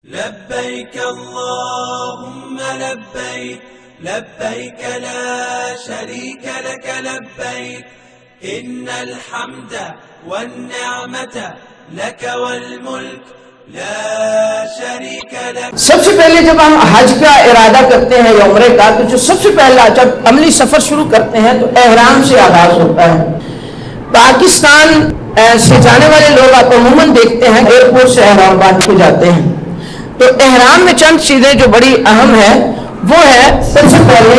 لبيك اللهم لبيك لبيك لا شريك لك لبيك إن الحمد والنعمة لك والملك لا شریک لک۔ سب سے پہلے جب ہم حج کا ارادہ کرتے ہیں یا عمرے کا، تو جو سب سے پہلا جب عملی سفر شروع کرتے ہیں تو احرام سے آغاز ہوتا ہے۔ پاکستان سے جانے والے لوگ آپ عموماً دیکھتے ہیں ایئرپورٹ سے احرام باندھ کے جاتے ہیں۔ تو احرام میں چند چیزیں جو بڑی اہم ہے وہ ہے، سب سے پہلے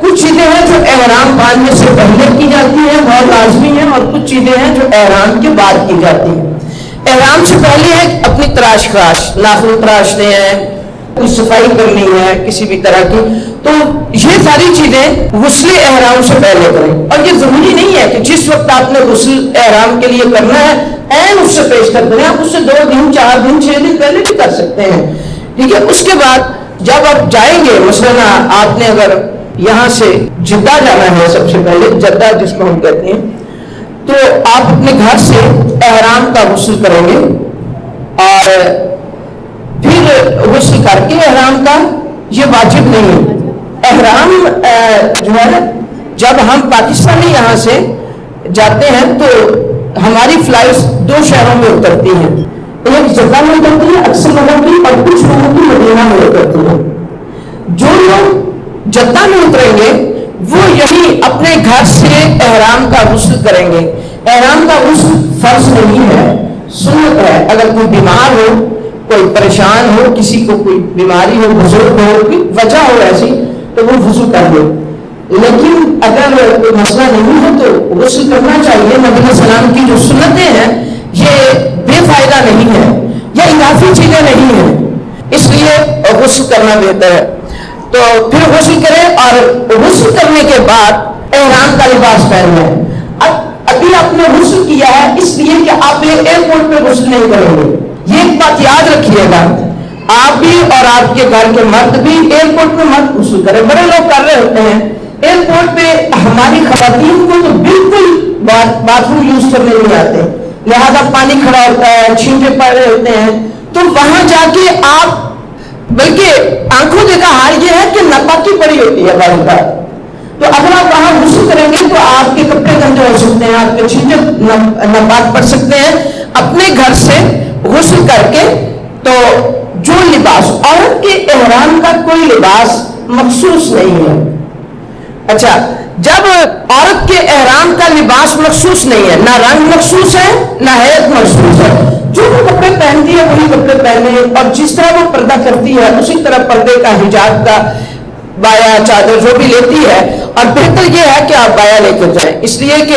کچھ چیزیں ہیں جو احرام باندھنے سے پہلے کی جاتی ہیں، بہت لازمی ہیں، اور کچھ چیزیں ہیں جو احرام کے بعد کی جاتی ہیں۔ احرام سے پہلے ہے اپنی تراش خراش، ناخن تراشنے ہیں، کوئی صفائی کرنی ہے کسی بھی طرح کی، تو یہ ساری چیزیں غسل احرام سے پہلے کریں۔ اور یہ ضروری نہیں ہے کہ جس وقت آپ نے غسل احرام کے لیے کرنا ہے عین اس سے پیش کر دیں، آپ اس سے 2 دن 4 دن 6 دن پہلے بھی کر سکتے ہیں، ٹھیک ہے۔ اس کے بعد جب آپ جائیں گے، مثلا آپ نے اگر یہاں سے جدہ جانا ہے، سب سے پہلے جدہ جس کو ہم کہتے ہیں، تو آپ اپنے گھر سے احرام کا غسل کریں گے، اور پھر غسل کر کے احرام کا، یہ واجب نہیں ہے۔ احرام جو ہے جب ہم پاکستانی یہاں سے جاتے ہیں تو ہماری فلائٹ 2 شہروں میں اترتی ہیں، ایک جدہ میں اترتی ہے اکثر لوگوں کی، اور کچھ لوگوں کی مدینہ میں اترتی ہے۔ جو لوگ جدہ میں اتریں گے وہ یہی اپنے گھر سے احرام کا غسل کریں گے۔ احرام کا غسل فرض نہیں ہے، سنت ہے۔ اگر کوئی بیمار ہو، کوئی پریشان ہو، کسی کو کوئی بیماری ہو، بزرگ ہو، کوئی وجہ ہو ایسی، تو وہ وضو کر لے۔ لیکن اگر کوئی مسئلہ نہیں ہے تو غسل کرنا چاہیے۔ نبی علیہ السلام کی جو سنتیں ہیں یہ بے فائدہ نہیں ہے، یہ اضافی چیزیں نہیں ہیں، اس لیے غسل کرنا بہتر ہے۔ تو پھر غسل کریں، اور غسل کرنے کے بعد احرام کا لباس پہننا ہے۔ ابھی آپ نے غسل کیا ہے اس لیے کہ آپ ایئرپورٹ پہ غسل نہیں کریں گے، یہ ایک بات یاد رکھیے گا۔ آپ بھی اور آپ کے گھر کے مرد بھی ایئرپورٹ پہ مت غسل کریں۔ بڑے لوگ کر رہے ہوتے ہیں ایئرپورٹ پہ، ہماری خواتین کو تو بالکل باتھ روم یوز کرنے نہیں آتے، لہذا پانی کھڑا ہوتا ہے، چھینٹے پڑ رہے ہوتے ہیں، تو وہاں جا کے آپ، بلکہ آنکھوں دیکھا حال یہ ہے کہ ناپاکی پڑی ہوتی ہے بعض بار، تو اگر آپ وہاں غسل کریں گے تو آپ کے کپڑے گندے ہو سکتے ہیں، آپ کے چھینٹے ناپاک پڑ سکتے ہیں۔ اپنے گھر سے غسل کر کے، تو جو لباس، عورت کے احرام کا کوئی لباس مخصوص نہیں ہے۔ اچھا، جب عورت کے احرام کا لباس مخصوص نہیں ہے، نہ رنگ مخصوص ہے نہ حیت مخصوص ہے، جو وہ کپڑے پہنتی ہے وہی کپڑے پہنے، اور جس طرح وہ پردہ کرتی ہے اسی طرح پردے کا، حجاب کا، بایا چادر جو بھی لیتی ہے، اور بہتر یہ ہے کہ آپ بایا لے کر جائیں، اس لیے کہ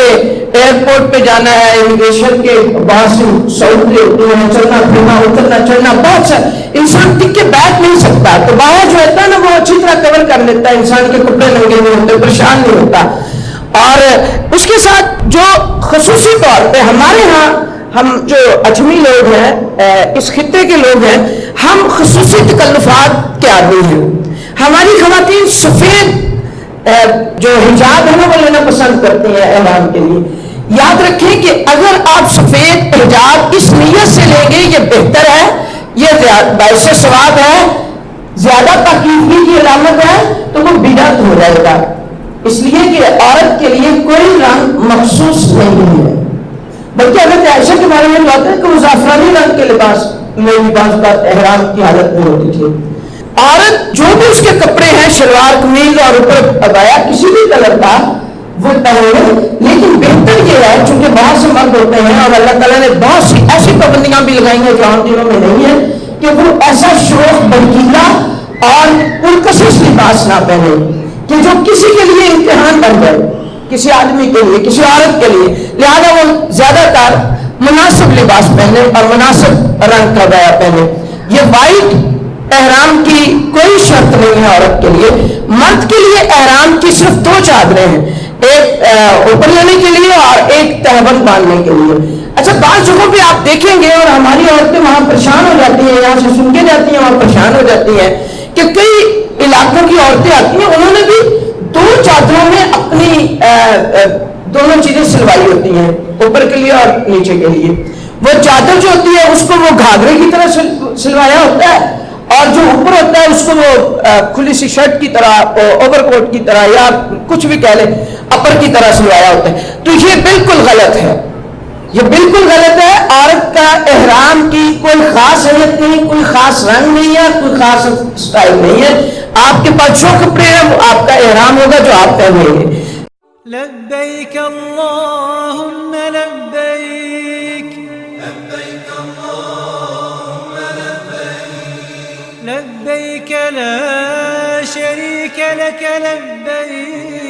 ایئرپورٹ پہ جانا ہے، امیگریشن کے بہت سے سہولتیں ہوتی ہیں، چلنا پھرنا، اترنا چڑھنا، بہت سا انسان ٹک کے بیٹھ نہیں سکتا، تو بایا جو ہوتا ہے نا وہ اچھی طرح کور کر لیتا ہے، انسان کے کپڑے ننگے نہیں ہوتے، پریشان نہیں ہوتا۔ اور اس کے ساتھ جو خصوصی طور پہ ہمارے ہاں، ہم جو اجمی لوگ ہیں، اس خطے کے لوگ ہیں، ہم خصوصی تکلفات کے عادی ہیں۔ ہماری خواتین سفید جو حجاب ہے نا وہ لینا پسند کرتی ہیں احرام کے لیے۔ یاد رکھیں کہ اگر آپ سفید حجاب اس نیت سے لیں گے یہ بہتر ہے، یہ باعث ثواب ہے، زیادہ پاکیزگی کی علامت ہے، تو وہ بدعت ہو جائے گا، اس لیے کہ عورت کے لیے کوئی رنگ مخصوص نہیں ہے۔ بلکہ حضرت عائشہ کے بارے میں بات ہے کہ وہ زعفرانی رنگ کے لباس میں بھی بعض بات احرام کی حالت میں ہوتی تھی۔ عورت جو بھی اس کے کپڑے ہیں، شلوار قمیض اور اوپر عبایا کسی بھی کلر کا، وہ پہنے، لیکن بہتر یہ ہے چونکہ بہت سے مرد ہوتے ہیں اور اللہ تعالیٰ نے بہت سی ایسی پابندیاں بھی لگائی ہیں جو عام دنوں میں نہیں ہے، کہ وہ ایسا شوق بھڑکیلا اور پرکشش لباس نہ پہنے کہ جو کسی کے لیے امتحان بن جائے، کسی آدمی کے لیے، کسی عورت کے لیے، لہذا وہ زیادہ تر مناسب لباس پہنے اور مناسب رنگ کا بایا پہنے۔ یہ وائٹ احرام کی کوئی شرط نہیں ہے عورت کے لیے۔ مرد کے لیے احرام کی صرف 2 چادریں ہیں، ایک اوپر لینے کے لیے اور ایک تہبند باندھنے کے لیے۔ اچھا، بعض جگہوں پہ آپ دیکھیں گے، اور ہماری عورتیں وہاں پریشان ہو جاتی ہیں، یہاں سے سن کے جاتی ہیں وہاں پریشان ہو جاتی ہیں، کہ کئی علاقوں کی عورتیں آتی ہیں، انہوں نے بھی 2 چادروں میں اپنی دونوں چیزیں سلوائی ہوتی ہیں، اوپر کے لیے اور نیچے کے لیے۔ وہ چادر جو ہوتی ہے اس کو وہ گھاگرے کی طرح سلوایا ہوتا ہے، اور جو اوپر ہوتا ہے اس کو وہ کھلی سی شرٹ کی طرح، اوور کوٹ کی طرح، یا کچھ بھی کہہ لیں اپر کی طرح سلوایا ہوتا ہے. تو یہ بالکل غلط ہے، یہ بالکل غلط ہے. عورت کا احرام کی کوئی خاص حیت نہیں، کوئی خاص رنگ نہیں ہے، کوئی خاص سٹائل نہیں ہے. آپ کے پاس جو کپڑے ہیں وہ آپ کا احرام ہوگا جو آپ پہنیں گے. لبیک اللہم لبیک، لبيك اللهم لبيك لبیک لا شریک لک لبیک،